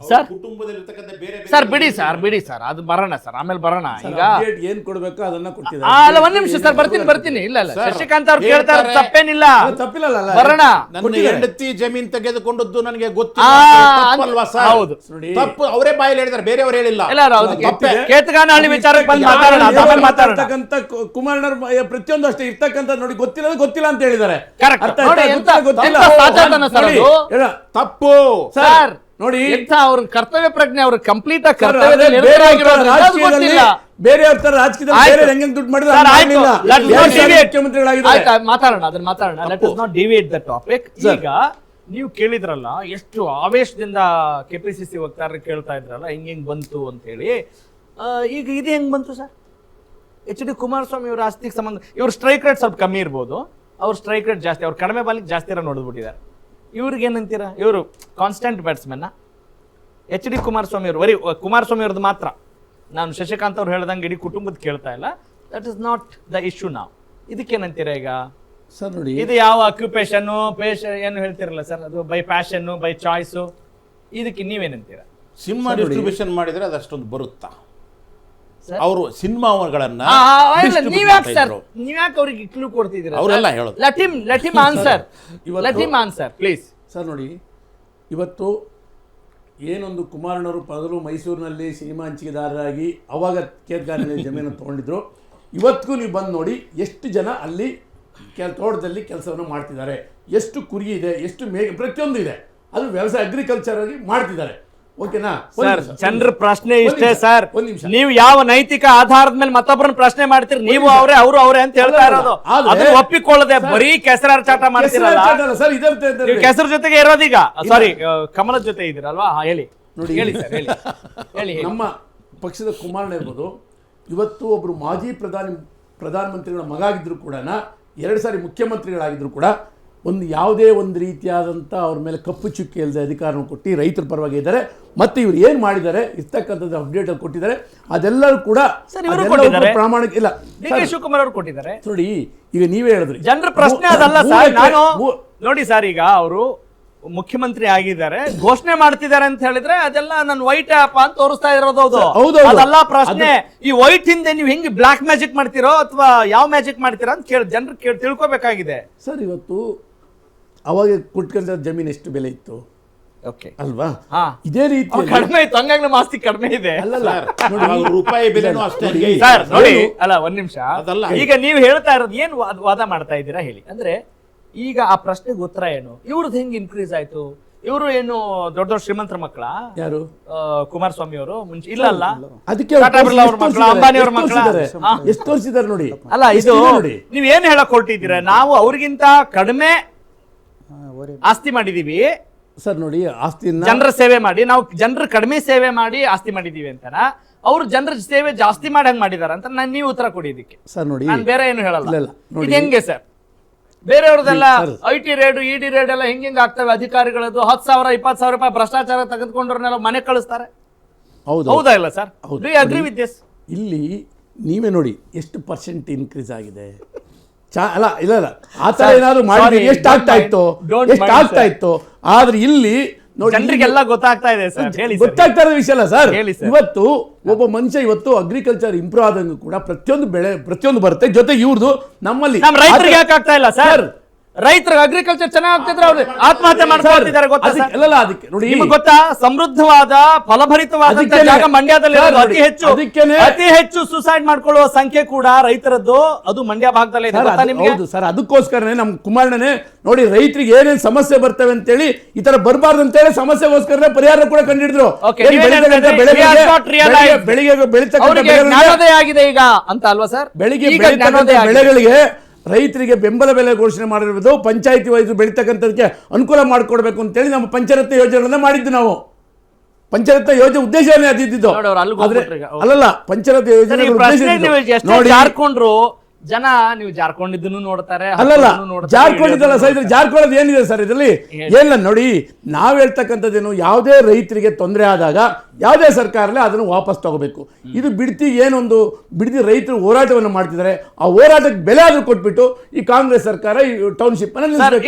Sir sir ಬಿಡಿ sir ಅದು ಬರೋಣ ಸರ್, ಆಮೇಲೆ ಬರೋಣ. ಈಗ ಏನ್ ಕೊಡ್ಬೇಕು ಅದನ್ನ ಕೊಟ್ಟಿದ್ದಾರೆ. ಅಲ್ಲ ಒಂದ್ ನಿಮಿಷ ಸರ್, ಬರ್ತೀನಿ. ಇಲ್ಲ ಶಶಿಕಾಂತ್ ಅವ್ರು ಕೇಳ್ತಾರೆ, ತಪ್ಪೇನಿಲ್ಲ, ತಪ್ಪಿಲ್ಲ. ಬರೋಣ. ನನ್ನ ಹೆಂಡತಿ ಜಮೀನ್ ತೆಗೆದುಕೊಂಡದ್ದು ನನಗೆ ಗೊತ್ತಿಲ್ಲ, ಹೌದು ತಪ್ಪು ಅವರೇ ಬಾಯಲ್ಲಿ ಹೇಳಿದ್ದಾರೆ, ಬೇರೆಯವರು ಹೇಳಿಲ್ಲ. ಕೇತಗಾನಹಳ್ಳಿ ವಿಚಾರಕ್ಕೆ ಬಂದು ಮಾತಾಡೋಣ. ಕುಮಾರಣ್ಣವ್ರ ಪ್ರತಿಯೊಂದು ಅಷ್ಟೇ ಇರ್ತಕ್ಕಂಥ ನೋಡಿ, ಗೊತ್ತಿಲ್ಲ ಅಂತ ಹೇಳಿದ್ದಾರೆ. ತಪ್ಪು ಸರ್ ನೋಡಿ, ಅವ್ರ ಕರ್ತವ್ಯ ಪ್ರಜ್ಞೆ, ಅವ್ರ ಕಂಪ್ಲೀಟ್ ಕರ್ತವ್ಯದಲ್ಲಿ ಬೇರೆ ರಾಜಕೀಯದಲ್ಲಿ ಹೆಂಗೆ ದುಡ್ಡು ಮಾತಾಡೋಣ. Let us not deviate the topic. ಈಗ ನೀವು ಕೇಳಿದ್ರಲ್ಲ, ಎಷ್ಟು ಆವೇಶದಿಂದ ಕೆಪಿಸಿಸಿ ವಕ್ತಾರರು ಕೇಳ್ತಾ ಇದ್ರಲ್ಲ, ಹಿಂಗ್ ಬಂತು ಅಂತ ಹೇಳಿ. ಈಗ ಇದು ಹೆಂಗ್ ಬಂತು ಸರ್? ಎಚ್ ಡಿ ಕುಮಾರಸ್ವಾಮಿ ಅವರ ಆಸ್ತಿಗೆ ಸಂಬಂಧ, ಇವ್ರ ಸ್ಟ್ರೈಕ್ ರೇಟ್ ಸ್ವಲ್ಪ ಕಮ್ಮಿ ಇರ್ಬೋದು, ಅವ್ರ ಸ್ಟ್ರೈಕ್ ರೇಟ್ ಜಾಸ್ತಿ, ಅವ್ರ ಕಡಿಮೆ ಬಾಲಿಗೆ ಜಾಸ್ತಿ ನೋಡ್ಬಿಟ್ಟಿದ್ದಾರೆ. ಇವ್ರಿಗೆ ಏನಂತೀರಾ? ಇವರು constant batsman. H D Kumaraswamy ಅವರು, ಬರೀ ಕುಮಾರಸ್ವಾಮಿ ಅವ್ರದ್ದು ಮಾತ್ರ, ನಾನು ಶಶಿಕಾಂತ್ ಅವ್ರು ಹೇಳ್ದಂಗೆ ಇಡೀ ಕುಟುಂಬದ ಕೇಳ್ತಾ ಇಲ್ಲ. That is not the issue ನಾವು. ಇದಕ್ಕೇನಂತೀರಾ ಈಗ ಸರ್? ನೋಡಿ, ಇದು ಯಾವ ಅಕ್ಯುಪೇಷನ್ ಏನು ಹೇಳ್ತಿರಲ್ಲ ಸರ್, ಅದು ಬೈ ಪ್ಯಾಷನ್ ಬೈ ಚಾಯ್ಸ್, ಇದಕ್ಕೆ ನೀವೇನಂತೀರಾ? ಸಿನಿಮಾ ಡಿಸ್ಟ್ರಿಬ್ಯೂಷನ್ ಮಾಡಿದ್ರೆ ಅದಷ್ಟೊಂದು ಬರುತ್ತಾ? ಅವರು ಸಿನಿಮಾಗಳನ್ನ ನೀವ್ಯಾಕೆ ಅವ್ರಿಗೆ ಕ್ಲೂ ಕೊಡ್ತಿದ್ದೀರಾ? ಅವರೆಲ್ಲ ಹೇಳೋದು let him answer please. Sir ನೋಡಿ, ಇವತ್ತು ಏನೊಂದು ಕುಮಾರಣ್ಣವರು ಮೊದಲು ಮೈಸೂರಿನಲ್ಲಿ ಸಿನಿಮಾ ಹಂಚಿಕೆದಾರರಾಗಿ ಅವಾಗ ಕೇತಗಾನಹಳ್ಳಿ ಜಮೀನು ತೊಗೊಂಡಿದ್ರು. ಇವತ್ತಿಗೂ ನೀವು ಬಂದು ನೋಡಿ, ಎಷ್ಟು ಜನ ಅಲ್ಲಿ ತೋಟದಲ್ಲಿ ಕೆಲಸವನ್ನು ಮಾಡ್ತಿದ್ದಾರೆ, ಎಷ್ಟು ಕುರಿ ಇದೆ, ಎಷ್ಟು ಪ್ರತಿಯೊಂದು ಇದೆ, ಅದು ವ್ಯವಸಾಯ ಅಗ್ರಿಕಲ್ಚರ್ ಆಗಿ ಮಾಡ್ತಿದ್ದಾರೆ. ಓಕೆನಾ ಸರ್? ಜನರ ಪ್ರಶ್ನೆ ಇಷ್ಟೇ ಸರ್, ನೀವು ಯಾವ ನೈತಿಕ ಆಧಾರದ ಮೇಲೆ ಮತ್ತೊಬ್ಬರನ್ನ ಪ್ರಶ್ನೆ ಮಾಡ್ತೀರಿ? ನೀವು ಅವರೇ ಅಂತ ಹೇಳ್ತಾ ಇರೋದು, ಅದನ್ನ ಒಪ್ಪಿಕೊಳ್ಳದೆ ಬರೀ ಕೆಸರಾಚಾಟ ಮಾಡ್ತೀರಲ್ಲ. ಕೆಸರ ಜೊತೆಗೆ ಇರೋದೀಗ, ಸಾರಿ ಕಮಲದ ಜೊತೆ ಇದ್ದೀರಲ್ವಾ? ಹೇಳಿ ಹೇಳಿ. ನಮ್ಮ ಪಕ್ಷದ ಕುಮಾರಣ್ಣ ಇರ್ಬೋದು, ಇವತ್ತು ಒಬ್ರು ಮಾಜಿ ಪ್ರಧಾನಮಂತ್ರಿಗಳ ಮಗ ಆಗಿದ್ರು ಕೂಡ, 2 ಸಾರಿ ಮುಖ್ಯಮಂತ್ರಿಗಳಾಗಿದ್ರು ಕೂಡ, ಯಾವುದೇ ಒಂದು ರೀತಿಯಾದಂಥ ಅವ್ರ ಮೇಲೆ ಕಪ್ಪು ಚುಕ್ಕಿ ಇಲ್ಲದೆ ಅಧಿಕಾರವನ್ನು ಕೊಟ್ಟು ರೈತರ ಪರವಾಗಿ ಇದ್ದಾರೆ. ಮತ್ತು ಇವ್ರು ಏನು ಮಾಡಿದ್ದಾರೆ ಇರ್ತಕ್ಕಂಥದ್ದು ಅಪ್ಡೇಟ್ ಅಲ್ಲಿ ಕೊಟ್ಟಿದ್ದಾರೆ. ಅದೆಲ್ಲರೂ ಕೂಡ ಪ್ರಾಮಾಣಿಕ ಇಲ್ಲ. ಶಿವಕುಮಾರ್ ಅವರು ಕೊಟ್ಟಿದ್ದಾರೆ ನೋಡಿ. ಈಗ ನೀವೇ ಹೇಳಿದ್ರಿ, ಜನರ ಪ್ರಶ್ನೆ ಅದಲ್ಲ ಸರ್. ನಾನು ನೋಡಿ ಸರ್, ಈಗ ಅವರು ಮುಖ್ಯಮಂತ್ರಿ ಆಗಿದ್ದಾರೆ, ಘೋಷಣೆ ಮಾಡ್ತಿದ್ದಾರೆ ಅಂತ ಹೇಳಿದ್ರೆ ಅದೆಲ್ಲ ನಾನು ವೈಟ್ ಆಪ್ ಅಂತ ತೋರಿಸ್ತಾ ಇರೋದು. ಅದಲ್ಲ ಪ್ರಶ್ನೆ. ಈ ವೈಟ್ ಹಿಂದೆ ನೀವು ಹೆಂಗೆ ಬ್ಲಾಕ್ ಮ್ಯಾಜಿಕ್ ಮಾಡ್ತಿರೋ ಅಥವಾ ಯಾವ ಮ್ಯಾಜಿಕ್ ಮಾಡ್ತೀರಾ ಅಂತ ಜನರು ತಿಳ್ಕೊಬೇಕಾಗಿದೆ ಸರ್. ಇವತ್ತು ಅವಾಗ ಕೊಟ್ಕೊಂಡ ಜಮೀನು ಎಷ್ಟು ಬೆಲೆ ಇತ್ತು ಅಲ್ವಾ? ಇದೇ ರೀತಿ ಕಡಿಮೆ ಇತ್ತು, ಹಂಗಾಗಿ ನಮ್ಮ ಆಸ್ತಿ ಕಡಿಮೆ ಇದೆ. ರೂಪಾಯಿ ಬೆಲೆನೂ ಅಷ್ಟೇ ಸರ್. ನೋಡಿ, ಅಲ್ಲ ಒಂದ್ ನಿಮಿಷ, ಈಗ ನೀವು ಹೇಳ್ತಾ ಇರೋದು ಏನು ವಾದ ಮಾಡ್ತಾ ಇದ್ದೀರಾ ಹೇಳಿ? ಅಂದ್ರೆ ಈಗ ಆ ಪ್ರಶ್ನೆಗೆ ಉತ್ತರ ಏನು? ಇವ್ರದ್ದು ಹೆಂಗ್ ಇನ್ಕ್ರೀಸ್ ಆಯ್ತು? ಇವರು ಏನು ದೊಡ್ಡ ದೊಡ್ಡ ಶ್ರೀಮಂತರ ಮಕ್ಕಳ? ಯಾರು? ಕುಮಾರಸ್ವಾಮಿ ಅವರು ಮುಂಚೆ ಇಲ್ಲ, ಅದಕ್ಕೆ ಅಂಬಾನಿ ಅವ್ರ ಮಕ್ಕಳ ಎಷ್ಟು ತೋರಿಸಿದಾರೆ ನೋಡಿ. ಅಲ್ಲ, ಇದು ನೀವ್ ಏನ್ ಹೇಳಕ್ ಹೊರಟಿದ್ದೀರಾ? ನಾವು ಅವ್ರಿಗಿಂತ ಕಡಿಮೆ ಆಸ್ತಿ ಮಾಡಿದೀವಿ ಸರ್. ನೋಡಿ, ಆಸ್ತಿ ಜನರ ಸೇವೆ ಮಾಡಿ, ನಾವು ಜನರ ಕಡಿಮೆ ಸೇವೆ ಮಾಡಿ ಆಸ್ತಿ ಮಾಡಿದೀವಿ ಅಂತಾನ, ಅವ್ರು ಜನರ ಸೇವೆ ಜಾಸ್ತಿ ಮಾಡಂಗ್ ಮಾಡಿದಾರ ಅಂತ ನೀವು ಉತ್ತರ ಕೊಡಿ ಇದಕ್ಕೆ ಸರ್. ನೋಡಿ, ನಾನು ಬೇರೆ ಏನು ಹೇಳಲ್ಲ. ಇದು ಹೆಂಗೆ ಸರ್? ಬೇರೆಯವ್ರದೆಲ್ಲ IT ರೇಡ್ ED ರೇಡ್ ಎಲ್ಲ ಹೆಂಗ್ ಆಗ್ತವೆ? ಅಧಿಕಾರಿಗಳದ್ದು 10,000 20,000 ರೂಪಾಯಿ ಭ್ರಷ್ಟಾಚಾರ ತೆಗೆದುಕೊಂಡ್ರನ್ನೆಲ್ಲ ಮನೆ ಕಳಿಸ್ತಾರೆ. ಹೌದಾ ಇಲ್ಲ sir? Do you agree with this? ಇಲ್ಲಿ ನೀವೇ ನೋಡಿ ಎಷ್ಟು ಪರ್ಸೆಂಟ್ ಇನ್ಕ್ರೀಸ್ ಆಗಿದೆ. ಅಲ್ಲ ಇಲ್ಲ ಆ ಥರ ಏನಾದ್ರು ಮಾಡಿ ಎಷ್ಟು ಆಗ್ತಾ ಇತ್ತು. ಆದ್ರೆ ಇಲ್ಲಿ ಜನರಿಗೆಲ್ಲ ಗೊತ್ತಾಗ್ತಾ ಇದೆ ಸರ್. ಗೊತ್ತಾಗ್ತಾ ಇರೋ ವಿಷಯ ಅಲ್ಲ ಸರ್. ಇವತ್ತು ಒಬ್ಬ ಮನುಷ್ಯ ಇವತ್ತು ಅಗ್ರಿಕಲ್ಚರ್ ಇಂಪ್ರೂವ್ ಆದಂಗೂ ಕೂಡ ಪ್ರತಿಯೊಂದು ಬೆಳೆ ಪ್ರತಿಯೊಂದು ಬರುತ್ತೆ. ಜೊತೆಗೆ ಇವ್ರದ್ದು ನಮ್ಮಲ್ಲಿ ರೈತರಿಗೆ ಯಾಕೆ ಆಗ್ತಾ ಇಲ್ಲ ಸರ್? ರೈತರಿಗೆ ಅಗ್ರಿಕಲ್ಚರ್ ಚೆನ್ನಾಗಿ ಆಗ್ತಿದ್ರೆ ಅವ್ರು ಆತ್ಮಹತ್ಯೆ ಮಾಡ್ಕೊಳ್ತಿದ್ದಾರೆ. ನಿಮ್ಗೆ ಗೊತ್ತಾ? ಸಮೃದ್ಧವಾದ ಫಲಭರಿತವಾದ ಜಾಗ ಮಂಡ್ಯದಲ್ಲಿ ಅತಿ ಹೆಚ್ಚು ಸುಸೈಡ್ ಮಾಡ್ಕೊಳ್ಳುವ ಸಂಖ್ಯೆ ಕೂಡ ರೈತರದ್ದು, ಅದು ಮಂಡ್ಯ ಭಾಗದಲ್ಲೇ ಇದೆ. ಹೌದು ಸರ್. ಅದಕ್ಕೋಸ್ಕರನೇ ನಮ್ ಕುಮಾರಣ್ಣನೇ ನೋಡಿ, ರೈತರಿಗೆ ಏನೇನ್ ಸಮಸ್ಯೆ ಬರ್ತವೆ ಅಂತೇಳಿ ಈ ತರ ಬರಬಾರ್ದು ಅಂತೇಳಿ ಸಮಸ್ಯೆಗೋಸ್ಕರ ಪರಿಹಾರ ಕೂಡ ಕಂಡಿಡಿದ್ರು. ಬೆಳಿಗ್ಗೆ ಬೆಳೀತಕ್ಕಂಥ ಆಗಿದೆ ಈಗ ಅಂತ ಅಲ್ವಾ ಸರ್? ಬೆಳಿಗ್ಗೆ ಬೆಳೆಗಳಿಗೆ ರೈತರಿಗೆ ಬೆಂಬಲ ಬೆಲೆ ಘೋಷಣೆ ಮಾಡಿರ್ಬೋದು. ಪಂಚಾಯತಿ ವೈಸ್ ಬೆಳೀತಕ್ಕಂಥದಕ್ಕೆ ಅನುಕೂಲ ಮಾಡಿಕೊಡ್ಬೇಕು ಅಂತೇಳಿ ನಮ್ಮ ಪಂಚರತ್ನ ಯೋಜನೆಗಳನ್ನ ಮಾಡಿದ್ದು ನಾವು. ಪಂಚರತ್ನ ಯೋಜನೆ ಉದ್ದೇಶನೇ ಅದಿದ್ದು. ಅಲ್ಲಲ್ಲ, ಪಂಚರತ್ನ ಯೋಜನೆ ನೋಡಿ ಜಾರ್ಕೊಂಡ್ರು ಜನ, ನೀವು ಜಾರ್ಖಂಡ್ ಇದನ್ನು ನೋಡ್ತಾರೆ. ಅಲ್ಲಲ್ಲ, ಜಾರ್ಖಂಡ್ ಇದಲ್ಲ ಸರ್. ಜಾರ್ಖಂಡ್ ಏನಿದೆ ಸರ್ ಇದರಲ್ಲಿ? ಏನಿಲ್ಲ ನೋಡಿ, ನಾವ್ ಹೇಳ್ತಕ್ಕಂಥದ್ದೇನು, ಯಾವುದೇ ರೈತರಿಗೆ ತೊಂದರೆ ಆದಾಗ ಯಾವುದೇ ಸರ್ಕಾರಲ್ಲೇ ಅದನ್ನು ವಾಪಸ್ ತಗೋಬೇಕು. ಇದು ಬಿಡ್ತಿ ಏನೊಂದು ಬಿಡ್ತಿ ರೈತರು ಹೋರಾಟವನ್ನು ಮಾಡ್ತಿದ್ದಾರೆ. ಆ ಹೋರಾಟಕ್ಕೆ ಬೆಲೆ ಆದ್ರೂ ಕೊಟ್ಬಿಟ್ಟು ಈ ಕಾಂಗ್ರೆಸ್ ಸರ್ಕಾರ ಈ ಟೌನ್ಶಿಪ್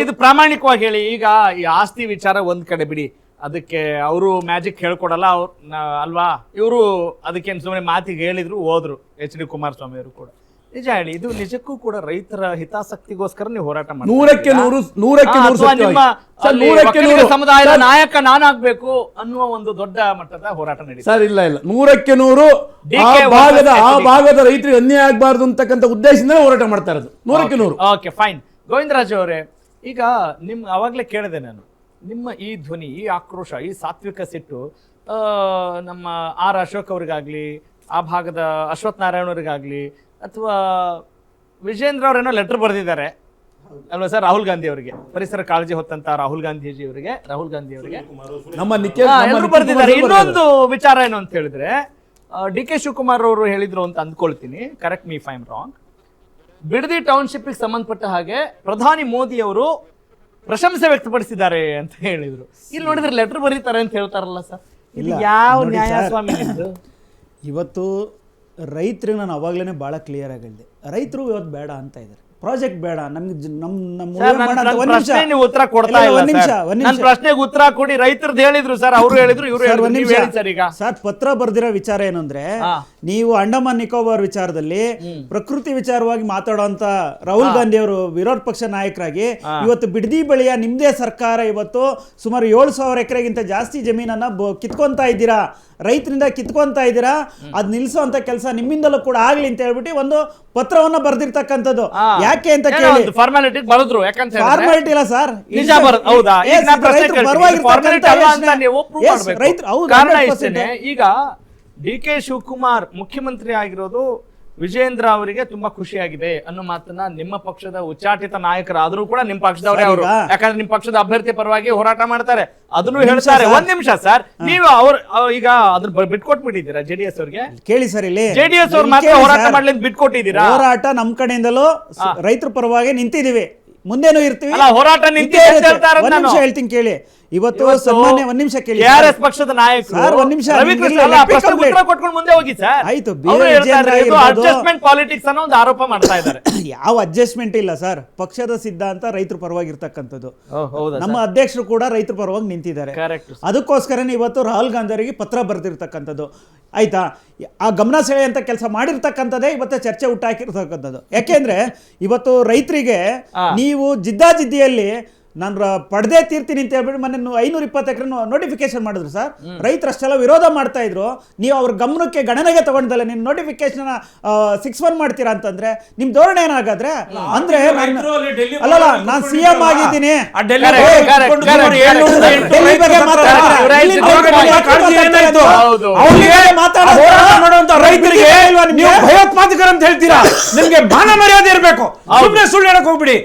ಇದು ಪ್ರಾಮಾಣಿಕವಾಗಿ ಹೇಳಿ. ಈಗ ಈ ಆಸ್ತಿ ವಿಚಾರ ಒಂದ್ ಕಡೆ ಬಿಡಿ, ಅದಕ್ಕೆ ಅವರು ಮ್ಯಾಜಿಕ್ ಹೇಳ್ಕೊಡಲ್ಲ ಅಲ್ವಾ, ಇವರು ಅದಕ್ಕೇನು ಸುಮ್ಮನೆ ಮಾತಿಗೆ ಹೇಳಿದ್ರು ಹೋದ್ರು ಎಚ್ ಡಿ ಕುಮಾರಸ್ವಾಮಿ ಅವರು ಕೂಡ. ನಿಜ ಹೇಳಿ, ಇದು ನಿಜಕ್ಕೂ ಕೂಡ ರೈತರ ಹಿತಾಸಕ್ತಿಗೋಸ್ಕರ ನೀವು ಹೋರಾಟ ಮಾಡಿ ನೂರಕ್ಕೆ ನೂರು ನಿಮ್ಮ ಅಲ್ಲಿ ಒಕ್ಕಲಿಗ ಸಮುದಾಯದ ನಾಯಕ ನಾನಾಗ್ಬೇಕು ಅನ್ನುವ ಒಂದು ದೊಡ್ಡ ಮಟ್ಟದ ಹೋರಾಟ ನಡೀತದೆ ಸರ್. ಇಲ್ಲ 100ಕ್ಕೆ 100 ಆ ಭಾಗದ ರೈತರಿಗೆ ಅನ್ಯಾಯ ಆಗಬಾರ್ದು ಅಂತಕ್ಕಂಥ ಉದ್ದೇಶದಿಂದ ಹೋರಾಟ ಮಾಡ್ತಾ ಇರೋದು 100ಕ್ಕೆ 100. Okay fine. ಗೋವಿಂದರಾಜ್ ಅವರೇ, ಈಗ ಅವಾಗಲೇ ಕೇಳಿದೆ ನಾನು, ನಿಮ್ಮ ಈ ಧ್ವನಿ, ಈ ಆಕ್ರೋಶ, ಈ ಸಾತ್ವಿಕ ಸಿಟ್ಟು ನಮ್ಮ ಆರ್ ಅಶೋಕ್ ಅವ್ರಿಗಾಗ್ಲಿ, ಆ ಭಾಗದ ಅಶ್ವಥ್ ನಾರಾಯಣ ಅವ್ರಿಗಾಗ್ಲಿ, ಅಥವಾ ವಿಜೇಂದ್ರ ಅವರೇನೋ ಲೆಟರ್ ಬರೆದಿದ್ದಾರೆ ಅಲ್ವಾ ಸರ್ ರಾಹುಲ್ ಗಾಂಧಿ ಅವರಿಗೆ, ಪರಿಸರ ಕಾಳಜಿ ಹೊತ್ತಂತ ರಾಹುಲ್ ಗಾಂಧಿ ಅವರಿಗೆ ನಮ್ಮ ಎಲ್ಲರೂ ಬರೆದಿದ್ದಾರೆ. ಇನ್ನೊಂದು ವಿಚಾರ ಏನು ಅಂತ ಹೇಳಿದ್ರೆ, ಡಿ ಕೆ ಶಿವಕುಮಾರ್ ಅವರು ಹೇಳಿದ್ರು ಅಂತ ಅಂದ್ಕೊಳ್ತೀನಿ, correct me if I am wrong, Bidadi township ಸಂಬಂಧಪಟ್ಟ ಹಾಗೆ ಪ್ರಧಾನಿ ಮೋದಿ ಅವರು ಪ್ರಶಂಸೆ ವ್ಯಕ್ತಪಡಿಸಿದ್ದಾರೆ ಅಂತ ಹೇಳಿದ್ರು. ಇಲ್ಲಿ ನೋಡಿದ್ರೆ ಲೆಟರ್ ಬರೀತಾರೆ ಅಂತ ಹೇಳ್ತಾರಲ್ಲ ಸರ್, ಇದು ಯಾವ ನ್ಯಾಯಸ್ವಾಮಿ ಇದು? ಇವತ್ತು ರೈತರಿಗೆ ನಾನು ಅವಾಗಲೇ ಭಾಳ ಕ್ಲಿಯರ್ ಆಗಿ ಹೇಳಿದೆ, ರೈತರು ಇವತ್ತು ಬೇಡ ಅಂತ ಇದ್ದಾರೆ, ಪ್ರಾಜೆಕ್ಟ್ ಬೇಡ ನಮ್ಗೆ ನೀವು ಉತ್ತರ ಕೊಡ್ತಾ ಇಲ್ಲ. ನನ್ನ ಪ್ರಶ್ನೆಗೆ ಉತ್ತರ ಕೊಡಿ. ರೈತರದ್ದು ಹೇಳಿದ್ರು ಸರ್, ಅವರು ಹೇಳಿದ್ರು, ಇವರು ಹೇಳಿದ್ರು. ಸರ್ ಪತ್ರ ಬರ್ದಿರೋ ವಿಚಾರ ಏನು ಅಂದ್ರೆ, ನೀವು ಅಂಡಮಾನ್ ನಿಕೋಬಾರ್ ವಿಚಾರದಲ್ಲಿ ಪ್ರಕೃತಿ ವಿಚಾರವಾಗಿ ಮಾತಾಡುವಂತ ರಾಹುಲ್ ಗಾಂಧಿ ಅವರು ವಿರೋಧ ಪಕ್ಷ ನಾಯಕರಾಗಿ ಇವತ್ತು ಬಿಡದಿ ಬಳಿಯ ನಿಮ್ದೇ ಸರ್ಕಾರ ಇವತ್ತು ಸುಮಾರು 7,000 ಎಕರೆಗಿಂತ ಜಾಸ್ತಿ ಜಮೀನನ್ನ ಕಿತ್ಕೊಂತಾ ಇದ್ದೀರಾ, ರೈತರಿಂದ ಕಿತ್ಕೊಂತಾ ಇದ್ದೀರಾ, ಅದ್ ನಿಲ್ಸುವಂತ ಕೆಲಸ ನಿಮ್ಮಿಂದಲೂ ಕೂಡ ಆಗ್ಲಿ ಅಂತ ಹೇಳ್ಬಿಟ್ಟು ಒಂದು ಪತ್ರವನ್ನ ಬರ್ದಿರ್ತಕ್ಕಂಥದ್ದು. ಯಾಕೆ ಅಂತ ಕೇಳಿ, ಫಾರ್ಮಾಲಿಟಿ ಬರೆದ್ರು, ಯಾಕಂತ ಫಾರ್ಮಾಲಿಟಿ ಇಲ್ಲ ಸರ್, ಈಗ ಡಿ ಕೆ ಶಿವಕುಮಾರ್ ಮುಖ್ಯಮಂತ್ರಿ ಆಗಿರೋದು ವಿಜೇಂದ್ರ ಅವರಿಗೆ ತುಂಬಾ ಖುಷಿಯಾಗಿದೆ ಅನ್ನೋ ಮಾತನ್ನ ನಿಮ್ಮ ಪಕ್ಷದ ಉಚ್ಚಾಟಿತ ನಾಯಕರಾದ್ರೂ ಕೂಡ ನಿಮ್ಮ ಪಕ್ಷದವರೇ ಅವರು, ಯಾಕಂದ್ರೆ ನಿಮ್ಮ ಪಕ್ಷದ ಅಭ್ಯರ್ಥಿ ಪರವಾಗಿ ಹೋರಾಟ ಮಾಡ್ತಾರೆ, ಅದನ್ನು ಹೇಳ್ತಾರೆ. ಒಂದ್ ನಿಮಿಷ ಸರ್, ನೀವು ಈಗ ಅದನ್ನ ಬಿಟ್ಕೊಟ್ಬಿಟ್ಟಿದ್ದೀರಾ ಜೆಡಿಎಸ್ ಅವ್ರಿಗೆ? ಕೇಳಿ ಸರ್, ಇಲ್ಲಿ ಜೆಡಿಎಸ್ ಅವ್ರು ಮಾತ್ರ ಹೋರಾಟ ಮಾಡ್ಲಿಕ್ಕೆ ಬಿಟ್ಕೊಟ್ಟಿದ್ದೀರಾ? ಹೋರಾಟ ನಮ್ ಕಡೆಯಿಂದಲೂ ರೈತರ ಪರವಾಗಿ ನಿಂತಿದೀವಿ, ಮುಂದೇನು ಇರ್ತೀವಿ. ಹೋರಾಟ ಒಂದ್ ನಿಮಿಷ ಹೇಳ್ತೀನಿ ಕೇಳಿ. ಇವತ್ತು ಸನ್ಮಾನ್ಯ ಒಂದ್ ನಿಮಿಷ ಕೇಳಿ, ಕೆಆರ್ಎಸ್ ಪಕ್ಷದ ನಾಯಕರು ಒಂದ್ ನಿಮಿಷ ಕೊಟ್ಕೊಂಡು ಮುಂದೆ ಹೋಗಿ ಸರ್. ಆಯ್ತು, ಅಡ್ಜಸ್ಟ್ಮೆಂಟ್ ಪಾಲಿಟಿಕ್ಸ್ ಅನ್ನೋ ಒಂದು ಆರೋಪ ಮಾಡ್ತಾ ಇದ್ದಾರೆ. ಯಾವ ಅಡ್ಜಸ್ಟ್ಮೆಂಟ್ ಇಲ್ಲ ಸರ್, ಪಕ್ಷದ ಸಿದ್ಧಾಂತ ರೈತರ ಪರವಾಗಿರ್ತಕ್ಕಂಥದ್ದು. ನಮ್ಮ ಅಧ್ಯಕ್ಷರು ಕೂಡ ರೈತರ ಪರವಾಗಿ ನಿಂತಿದ್ದಾರೆ. ಅದಕ್ಕೋಸ್ಕರನೇ ಇವತ್ತು ರಾಹುಲ್ ಗಾಂಧಿ ಅವರಿಗೆ ಪತ್ರ ಬರೆದಿರ್ತಕ್ಕಂಥದ್ದು. ಆಯ್ತಾ, ಆ ಗಮನ ಸೆಳೆಯುವಂತ ಕೆಲಸ ಮಾಡಿರ್ತಕ್ಕಂಥದ್ದೇ ಇವತ್ತು ಚರ್ಚೆ ಹುಟ್ಟಾಕಿರ್ತಕ್ಕಂಥದ್ದು. ಯಾಕೆಂದ್ರೆ ಇವತ್ತು ರೈತರಿಗೆ ನೀವು ಜಿದ್ದಾಜಿದ್ದಿಯಲ್ಲಿ ನಾನು ಪಡೆದೇ ತೀರ್ತೀನಿ ಅಂತ ಹೇಳ್ಬಿಟ್ಟು ಮೊನ್ನೆ 520 ಎಕರೆ ನೋಟಿಫಿಕೇಶನ್ ಮಾಡಿದ್ರು ಸರ್. ರೈತರು ಅಷ್ಟೆಲ್ಲ ವಿರೋಧ ಮಾಡ್ತಾ ಇದ್ರು, ನೀವು ಅವ್ರ ಗಮನಕ್ಕೆ ಗಣನೆಗೆ ತಗೊಂಡಲ್ಲ, ನೀವು ನೋಟಿಫಿಕೇಶನ್ 61 ಮಾಡ್ತೀರಾ ಅಂತಂದ್ರೆ ನಿಮ್ ಧೋರಣೆ ಏನಾಗಾದ್ರೆ ಅಂದ್ರೆ ಅಲ್ಲಲ್ಲ, ನಾನು ಸಿಎಂ ಆಗಿದ್ದೀನಿ ರೈತರಿಗೆ ಭಯೋತ್ಪಾದಕರು ಅಂತ ಹೇಳ್ತೀರಾ? ನಿಮ್ಗೆ ಮಾನ ಮರ್ಯಾದೆ ಇರಬೇಕು, ಸುಮ್ಮನೆ ಸುಳ್ಳು ಹೇಳಕ್ ಹೋಗ್ಬಿಡಿ.